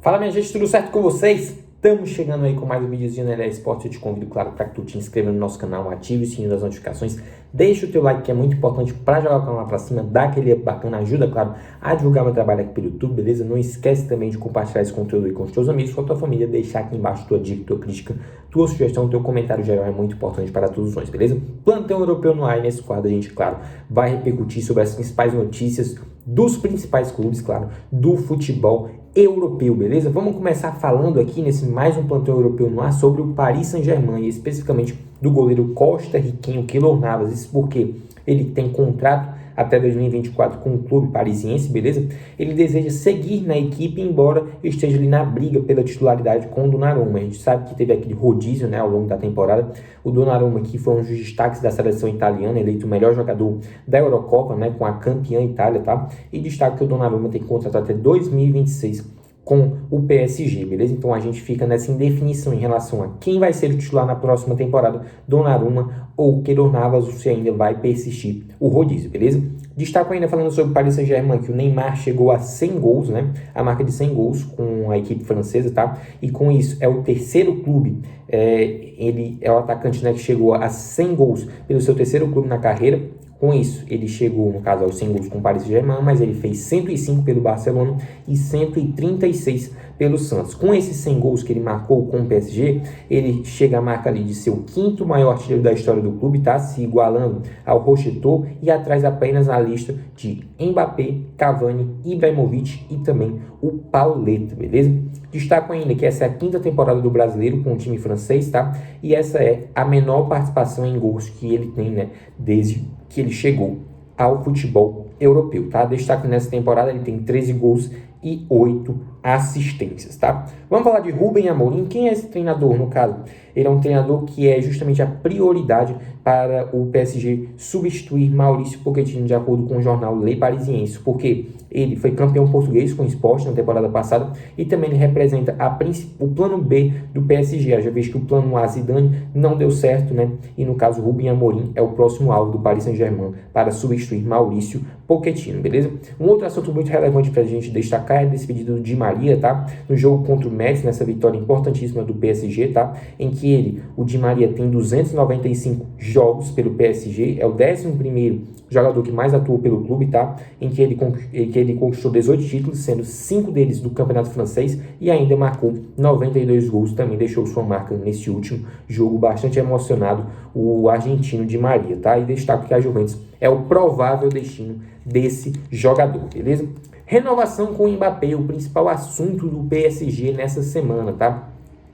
Fala minha gente, tudo certo com vocês? Estamos chegando aí com mais um videozinho na LA Esporte. Eu te convido, claro, para que tu te inscreva no nosso canal, ative o sininho das notificações, deixa o teu like que é muito importante para jogar o canal lá para cima, dá aquele up bacana, ajuda, claro, a divulgar meu trabalho aqui pelo YouTube, beleza? Não esquece também de compartilhar esse conteúdo aí com os teus amigos, com a tua família, deixar aqui embaixo tua dica, tua crítica, tua sugestão, teu comentário geral é muito importante para todos nós, beleza? Plantão europeu no ar e nesse quadro a gente, claro, vai repercutir sobre as principais notícias dos principais clubes, claro, do futebol europeu, beleza? Vamos começar falando aqui nesse mais um plantão europeu no ar sobre o Paris Saint-Germain e especificamente do goleiro costarriquenho Keylor Navas. Isso porque ele tem contrato até 2024 com o clube parisiense, beleza? Ele deseja seguir na equipe, embora esteja ali na briga pela titularidade com o Donnarumma. A gente sabe que teve aquele rodízio, né, ao longo da temporada. O Donnarumma aqui foi um dos destaques da seleção italiana, eleito o melhor jogador da Eurocopa, né, com a campeã Itália, tá? E destaca que o Donnarumma tem contrato até 2026 com o PSG, beleza? Então a gente fica nessa indefinição em relação a quem vai ser o titular na próxima temporada, Donnarumma ou Keylor Navas, ou se ainda vai persistir o rodízio, beleza? Destaco ainda falando sobre o Paris Saint-Germain que o Neymar chegou a 100 gols, né? A marca de 100 gols com a equipe francesa, tá? E com isso é o terceiro clube, ele é o atacante, né, que chegou a 100 gols pelo seu terceiro clube na carreira. Com isso, ele chegou, no caso, aos 100 gols com o Paris Saint-Germain, mas ele fez 105 pelo Barcelona e 136 pelo Santos. Com esses 100 gols que ele marcou com o PSG, ele chega à marca ali de ser o quinto maior artilheiro da história do clube, tá? Se igualando ao Rocheteau e atrás apenas na lista de Mbappé, Cavani, Ibrahimovic e também o Pauleta, beleza? Destaco ainda que essa é a quinta temporada do brasileiro com o time francês, tá? E essa é a menor participação em gols que ele tem, né, desde que ele chegou ao futebol europeu, tá? Destaque nessa temporada, ele tem 13 gols e 8 assistências, tá? Vamos falar de Ruben Amorim. Quem é esse treinador, no caso? Ele é um treinador que é justamente a prioridade para o PSG substituir Maurício Pochettino, de acordo com o jornal Le Parisien, porque ele foi campeão português com o Sport na temporada passada e também ele representa o plano B do PSG, já visto que o plano A, Zidane, não deu certo, né? E no caso, Ruben Amorim é o próximo alvo do Paris Saint-Germain para substituir Maurício Pochettino, beleza? Um outro assunto muito relevante para a gente destacar é a despedida do Di Maria, tá? No jogo contra o Metz, nessa vitória importantíssima do PSG, tá? Em que o Di Maria tem 295 jogos pelo PSG, é o 11º jogador que mais atuou pelo clube, tá? Em que ele conquistou 18 títulos, sendo 5 deles do campeonato francês e ainda marcou 92 gols, também deixou sua marca nesse último jogo, bastante emocionado o argentino Di Maria, tá? E destaco que a Juventus é o provável destino desse jogador, beleza? Renovação com o Mbappé, o principal assunto do PSG nessa semana, tá?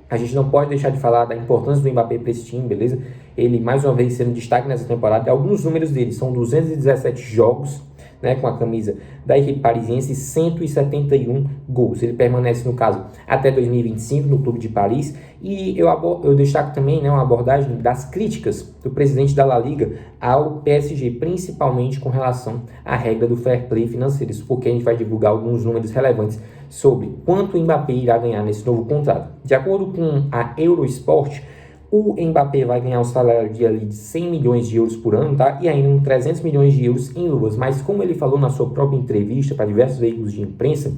A gente não pode deixar de falar da importância do Mbappé para esse time, beleza? Ele, mais uma vez, sendo destaque nessa temporada. Alguns números dele são 217 jogos, né, com a camisa da equipe parisiense e 171 gols. Ele permanece, no caso, até 2025 no clube de Paris. E eu destaco também, né, uma abordagem das críticas do presidente da La Liga ao PSG, principalmente com relação à regra do fair play financeiro. Isso porque a gente vai divulgar alguns números relevantes sobre quanto o Mbappé irá ganhar nesse novo contrato. De acordo com a Eurosport, o Mbappé vai ganhar um salário de 100 milhões de euros por ano, tá? E ainda 300 milhões de euros em luvas. Mas como ele falou na sua própria entrevista para diversos veículos de imprensa,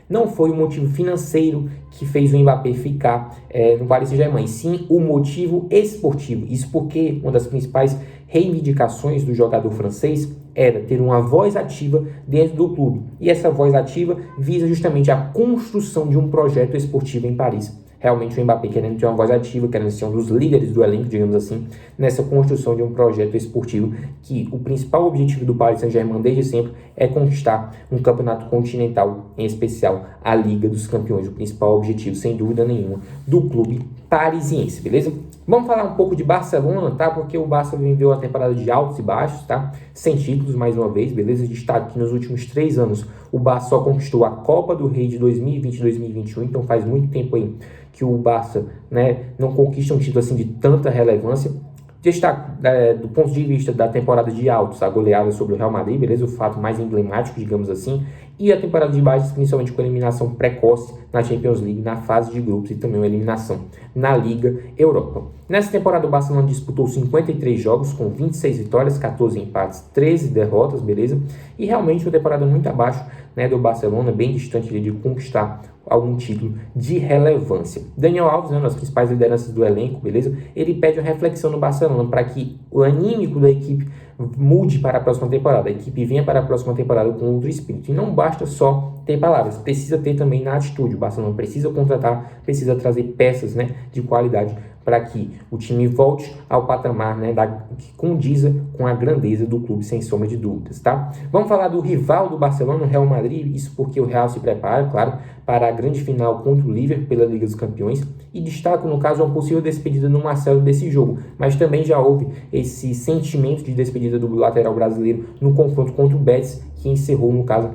não foi o motivo financeiro que fez o Mbappé ficar no Paris Saint-Germain, sim o motivo esportivo. Isso porque uma das principais reivindicações do jogador francês era ter uma voz ativa dentro do clube. E essa voz ativa visa justamente a construção de um projeto esportivo em Paris. Realmente o Mbappé querendo ter uma voz ativa, querendo ser um dos líderes do elenco, digamos assim, nessa construção de um projeto esportivo que o principal objetivo do Paris Saint-Germain desde sempre é conquistar um campeonato continental, em especial a Liga dos Campeões, o principal objetivo, sem dúvida nenhuma, do clube parisiense, beleza? Vamos falar um pouco de Barcelona, tá? Porque o Barça viveu uma temporada de altos e baixos, tá? Sem títulos, mais uma vez, beleza? Destaque que nos últimos 3 anos o Barça só conquistou a Copa do Rei de 2020 e 2021, então faz muito tempo aí que o Barça, né, não conquista um título assim de tanta relevância. Destaque do ponto de vista da temporada de altos, a goleada sobre o Real Madrid, beleza? O fato mais emblemático, digamos assim. E a temporada de baixos, principalmente com a eliminação precoce na Champions League, na fase de grupos e também uma eliminação na Liga Europa. Nessa temporada, o Barcelona disputou 53 jogos com 26 vitórias, 14 empates, 13 derrotas, beleza? E realmente uma temporada muito abaixo, né, do Barcelona, bem distante de conquistar algum título de relevância. Daniel Alves, né, uma das principais lideranças do elenco, beleza? Ele pede uma reflexão no Barcelona para que o anímico da equipe mude para a próxima temporada. A equipe venha para a próxima temporada com outro espírito. E não basta só ter palavras, precisa ter também na atitude. O Barcelona precisa contratar, precisa trazer peças, né, de qualidade para que o time volte ao patamar, né, que condiza com a grandeza do clube, sem sombra de dúvidas, tá? Vamos falar do rival do Barcelona, o Real Madrid, isso porque o Real se prepara, claro, para a grande final contra o Liverpool pela Liga dos Campeões, e destaco, no caso, uma possível despedida no Marcelo desse jogo, mas também já houve esse sentimento de despedida do lateral brasileiro no confronto contra o Betis, que encerrou, no caso,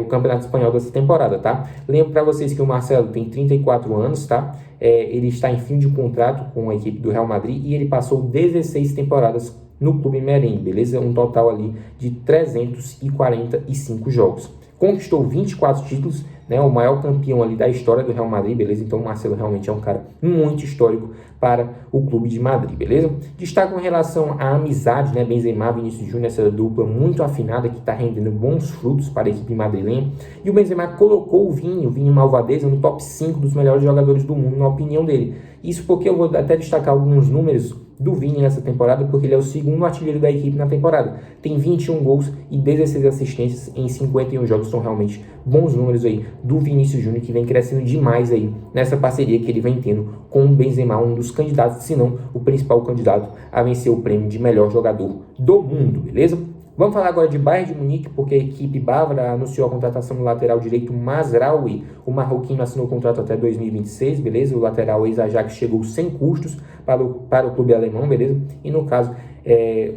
o Campeonato Espanhol dessa temporada, tá? Lembro para vocês que o Marcelo tem 34 anos, tá? Ele está em fim de contrato com a equipe do Real Madrid e ele passou 16 temporadas no clube merengue, beleza? Um total ali de 345 jogos. Conquistou 24 títulos, né? O maior campeão ali da história do Real Madrid, beleza? Então o Marcelo realmente é um cara muito histórico para o clube de Madrid, beleza? Destaco em relação à amizade, né? Benzema, Vinícius Júnior, essa dupla muito afinada que está rendendo bons frutos para a equipe madrilenha. E o Benzema colocou o Vini Malvadeza no top 5 dos melhores jogadores do mundo, na opinião dele. Isso porque eu vou até destacar alguns números do Vini nessa temporada, porque ele é o segundo artilheiro da equipe na temporada. Tem 21 gols e 16 assistências em 51 jogos, são realmente bons números aí do Vinícius Júnior, que vem crescendo demais aí nessa parceria que ele vem tendo com o Benzema, um dos candidatos, se não o principal candidato a vencer o prêmio de melhor jogador do mundo, beleza? Vamos falar agora de Bayern de Munique, porque a equipe bávara anunciou a contratação do lateral direito Mazraoui. O marroquino assinou o contrato até 2026, beleza? O lateral ex-Ajax chegou sem custos para o clube alemão, beleza? E no caso,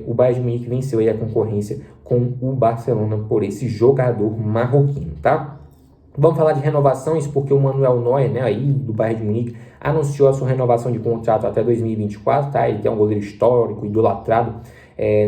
o Bayern de Munique venceu aí a concorrência com o Barcelona por esse jogador marroquino, tá? Vamos falar de renovações, porque o Manuel Neuer, né, aí do Bayern de Munique, anunciou a sua renovação de contrato até 2024, tá? Ele que é um goleiro histórico, idolatrado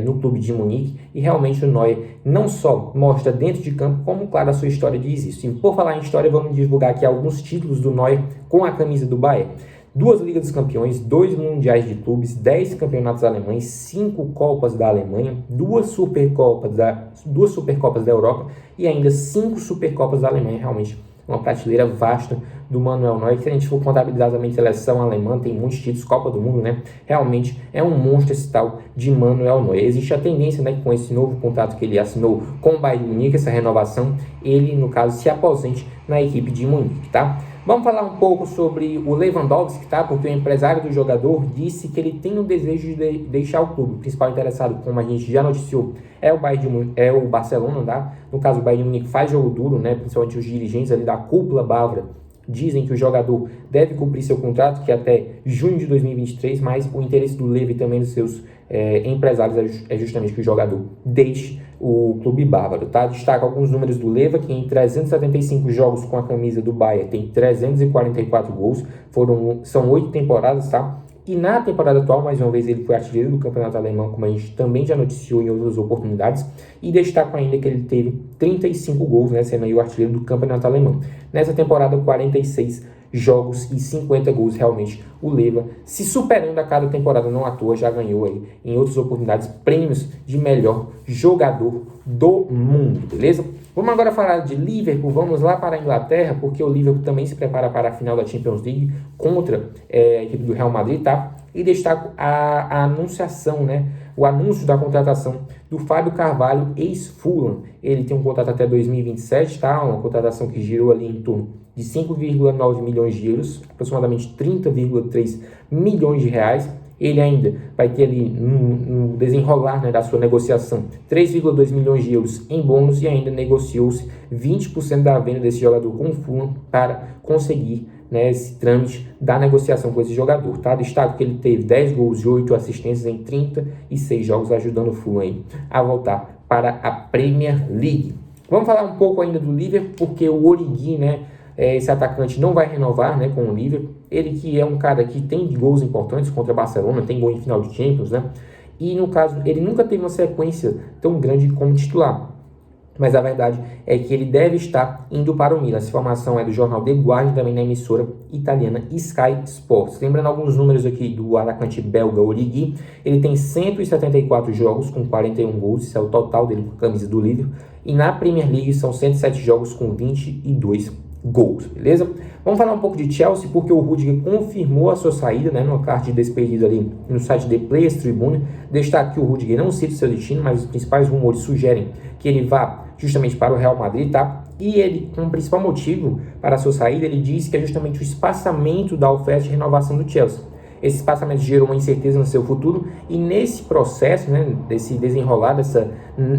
no clube de Munique, e realmente o Neuer não só mostra dentro de campo, como, claro, a sua história diz isso. E por falar em história, vamos divulgar aqui alguns títulos do Neuer com a camisa do Bayern. 2 Ligas dos Campeões, 2 Mundiais de Clubes, 10 campeonatos alemães, 5 Copas da Alemanha, 2 Supercopas da Europa e ainda 5 Supercopas da Alemanha. Realmente uma prateleira vasta do Manuel Neuer, que se a gente for contabilizar também seleção alemã, tem muitos títulos, Copa do Mundo, né? Realmente é um monstro esse tal de Manuel Neuer. Existe a tendência, né, que com esse novo contrato que ele assinou com o Bayern de Munique, essa renovação, ele, no caso, se aposente na equipe de Munique, tá? Vamos falar um pouco sobre o Lewandowski, tá? Porque o empresário do jogador disse que ele tem o desejo de deixar o clube. O principal interessado, como a gente já noticiou, é o Barcelona, tá? No caso, o Bayern de Munique faz jogo duro, né? Principalmente os dirigentes ali da cúpula bávara dizem que o jogador deve cumprir seu contrato, que é até junho de 2023, mas o interesse do Levy e também dos seus empresários é justamente que o jogador deixe o clube bávaro, tá? Destaca alguns números do Leva, que em 375 jogos com a camisa do Bayern tem 344 gols, são 8 temporadas, tá? E na temporada atual, mais uma vez, ele foi artilheiro do campeonato alemão, como a gente também já noticiou em outras oportunidades, e destaco ainda que ele teve 35 gols, né, sendo aí o artilheiro do campeonato alemão. Nessa temporada, 46 jogos e 50 gols, realmente, o Leva se superando a cada temporada, não à toa, já ganhou aí, em outras oportunidades, prêmios de melhor jogador do mundo, beleza? Vamos agora falar de Liverpool, vamos lá para a Inglaterra, porque o Liverpool também se prepara para a final da Champions League contra a equipe do Real Madrid, tá? E destaco a anunciação, né? O anúncio da contratação do Fábio Carvalho, ex-Fulham. Ele tem um contrato até 2027, tá? Uma contratação que girou ali em torno de 5,9 milhões de euros, aproximadamente 30,3 milhões de reais. Ele ainda vai ter ali, no desenrolar, né, da sua negociação, 3,2 milhões de euros em bônus, e ainda negociou-se 20% da venda desse jogador com o Fulham para conseguir, né, esse trâmite da negociação com esse jogador, tá? Destaco que ele teve 10 gols e 8 assistências em 36 jogos, ajudando o Fulham a voltar para a Premier League. Vamos falar um pouco ainda do Liverpool, porque o Origi, né, esse atacante não vai renovar, né, com o Liverpool. Ele que é um cara que tem gols importantes contra a Barcelona, tem gol em final de Champions, né? E no caso, ele nunca teve uma sequência tão grande como titular. Mas a verdade é que ele deve estar indo para o Milan. Essa informação é do jornal The Guardian, também na emissora italiana Sky Sports. Lembrando alguns números aqui do atacante belga Origi, ele tem 174 jogos com 41 gols, isso é o total dele com a camisa do Liverpool. E na Premier League são 107 jogos com 22 gols, beleza? Vamos falar um pouco de Chelsea, porque o Rudiger confirmou a sua saída, né, numa carta de despedida ali no site The Players Tribune. Destaque que o Rudiger não cita seu destino, mas os principais rumores sugerem que ele vá justamente para o Real Madrid, tá? E ele, como principal motivo para a sua saída, ele diz que é justamente o espaçamento da oferta de renovação do Chelsea. Esse espaçamento gerou uma incerteza no seu futuro e nesse processo, né, desse desenrolar, dessa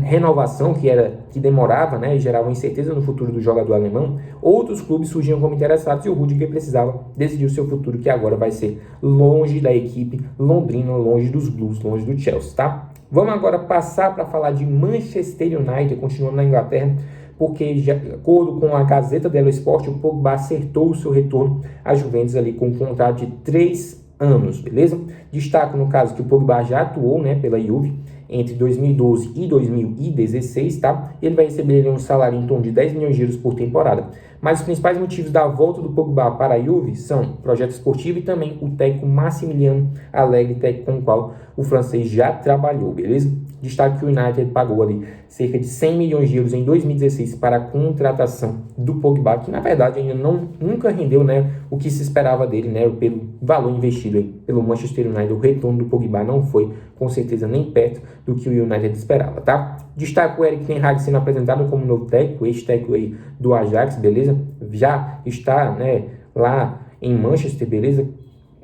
renovação que demorava, né, e gerava uma incerteza no futuro do jogador alemão, outros clubes surgiam como interessados e o Rudiger precisava decidir o seu futuro, que agora vai ser longe da equipe londrina, longe dos Blues, longe do Chelsea, tá? Vamos agora passar para falar de Manchester United, continuando na Inglaterra, porque de acordo com a Gazeta dello Sport, o Pogba acertou o seu retorno à Juventus ali com um contrato de 3 anos, beleza? Destaco no caso que o Pogba já atuou, né, pela Juve entre 2012 e 2016, tá? Ele vai receber um salário em torno de 10 milhões de euros por temporada. Mas os principais motivos da volta do Pogba para a Juve são projeto esportivo e também o técnico Massimiliano Allegri, técnico com o qual o francês já trabalhou, beleza? Destaque que o United pagou ali cerca de 100 milhões de euros em 2016 para a contratação do Pogba, que na verdade ainda nunca rendeu, né, o que se esperava dele, né, pelo valor investido aí pelo Manchester United. O retorno do Pogba não foi, com certeza, nem perto do que o United esperava, tá? Destaque o Erik ten Hag sendo apresentado como novo técnico, ex-técnico aí do Ajax, beleza? Já está, né, lá em Manchester, beleza?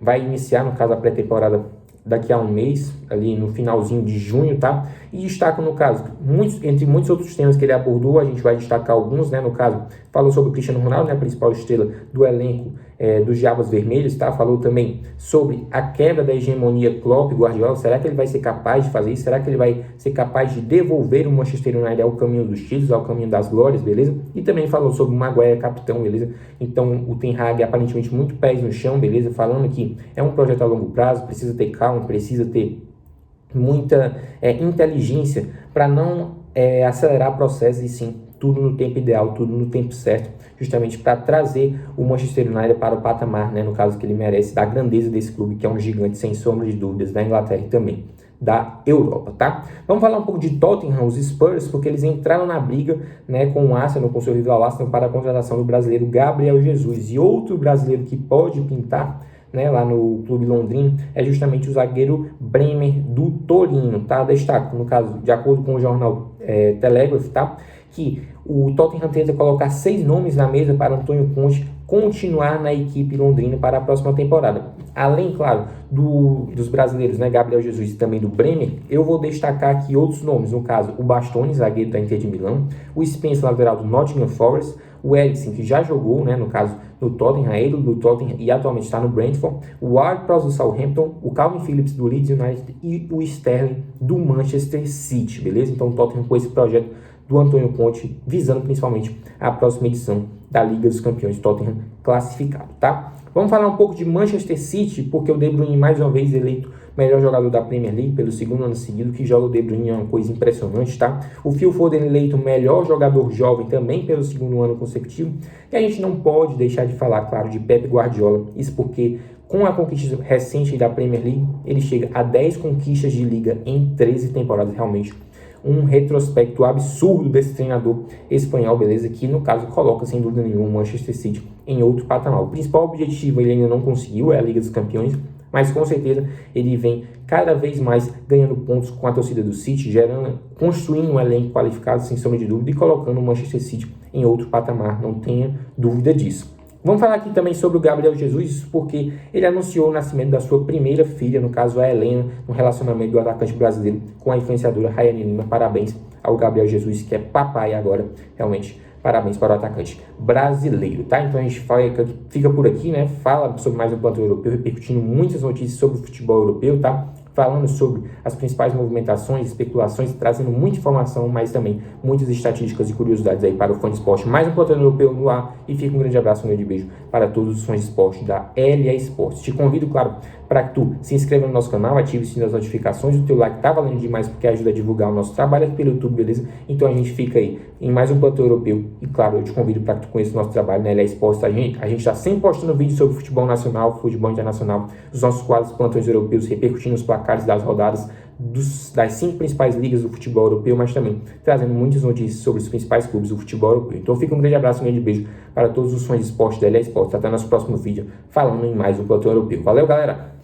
Vai iniciar, no caso, a pré-temporada daqui a um mês, ali no finalzinho de junho, tá? E destaco, no caso, entre muitos outros temas que ele abordou, a gente vai destacar alguns, né? No caso, falou sobre o Cristiano Ronaldo, né? A principal estrela do elenco dos Diabos Vermelhos, tá? Falou também sobre a quebra da hegemonia Klopp e Guardiola. Será que ele vai ser capaz de fazer isso? Será que ele vai ser capaz de devolver o Manchester United ao caminho dos títulos, ao caminho das glórias, beleza? E também falou sobre o Maguire, capitão, beleza? Então, o Ten Hag aparentemente muito pés no chão, beleza? Falando que é um projeto a longo prazo, precisa ter calma, precisa ter muita inteligência para não acelerar processos e sim tudo no tempo ideal, tudo no tempo certo, justamente para trazer o Manchester United para o patamar, né, no caso que ele merece, da grandeza desse clube, que é um gigante, sem sombra de dúvidas, da Inglaterra e também da Europa, tá? Vamos falar um pouco de Tottenham, os Spurs, porque eles entraram na briga, né, com o Arsenal, com o seu rival Arsenal, para a contratação do brasileiro Gabriel Jesus. E outro brasileiro que pode pintar, né, lá no clube londrino, é justamente o zagueiro Bremer do Torino, tá? Destaco, no caso, de acordo com o jornal Telegraph, tá? Que o Tottenham tenta colocar 6 nomes na mesa para Antônio Conte continuar na equipe londrina para a próxima temporada. Além, claro, dos brasileiros, né, Gabriel Jesus e também do Bremer, eu vou destacar aqui outros nomes, no caso, o Bastoni, zagueiro da Inter de Milão, o Spence, lateral do Nottingham Forest, o Eriksen, que já jogou, né, no caso, no Tottenham, ele do Tottenham e atualmente está no Brentford, o Ward-Prowse do Southampton, o Calvin Phillips do Leeds United e o Sterling do Manchester City, beleza? Então o Tottenham com esse projeto do Antônio Conte, visando principalmente a próxima edição da Liga dos Campeões, Tottenham classificado, tá? Vamos falar um pouco de Manchester City, porque o De Bruyne mais uma vez eleito melhor jogador da Premier League pelo segundo ano seguido, que joga o De Bruyne é uma coisa impressionante, tá? O Phil Foden eleito melhor jogador jovem também pelo segundo ano consecutivo, e a gente não pode deixar de falar, claro, de Pep Guardiola, isso porque com a conquista recente da Premier League, ele chega a 10 conquistas de liga em 13 temporadas, realmente um retrospecto absurdo desse treinador espanhol, beleza? Que no caso coloca sem dúvida nenhuma o Manchester City em outro patamar. O principal objetivo ele ainda não conseguiu, é a Liga dos Campeões, mas com certeza ele vem cada vez mais ganhando pontos com a torcida do City, construindo um elenco qualificado sem sombra de dúvida e colocando o Manchester City em outro patamar, não tenha dúvida disso. Vamos falar aqui também sobre o Gabriel Jesus, porque ele anunciou o nascimento da sua primeira filha, no caso a Helena, no relacionamento do atacante brasileiro com a influenciadora Rayane Lima. Parabéns ao Gabriel Jesus, que é papai agora, realmente. Parabéns para o atacante brasileiro, tá? Então a gente fica por aqui, né? Fala sobre mais um plantão europeu, repercutindo muitas notícias sobre o futebol europeu, tá? Falando sobre as principais movimentações, especulações, trazendo muita informação, mas também muitas estatísticas e curiosidades aí para o fã de esporte. Mais um plantão europeu no ar e fica um grande abraço, um grande beijo para todos os fãs de esporte da LA Esportes. Te convido, claro, para que tu se inscreva no nosso canal, ative o sininho das notificações, o teu like tá valendo demais porque ajuda a divulgar o nosso trabalho aqui pelo YouTube, beleza? Então a gente fica aí em mais um plantão europeu e claro, eu te convido para que tu conheça o nosso trabalho na LA Esportes. A gente está sempre postando vídeos sobre futebol nacional, futebol internacional, os nossos quadros plantões europeus, repercutindo os placares das rodadas das 5 principais ligas do futebol europeu, mas também trazendo muitas notícias sobre os principais clubes do futebol europeu. Então fica um grande abraço, um grande beijo para todos os fãs de esporte da LA Esportes. Até o nosso próximo vídeo, falando em mais um plantão europeu. Valeu, galera!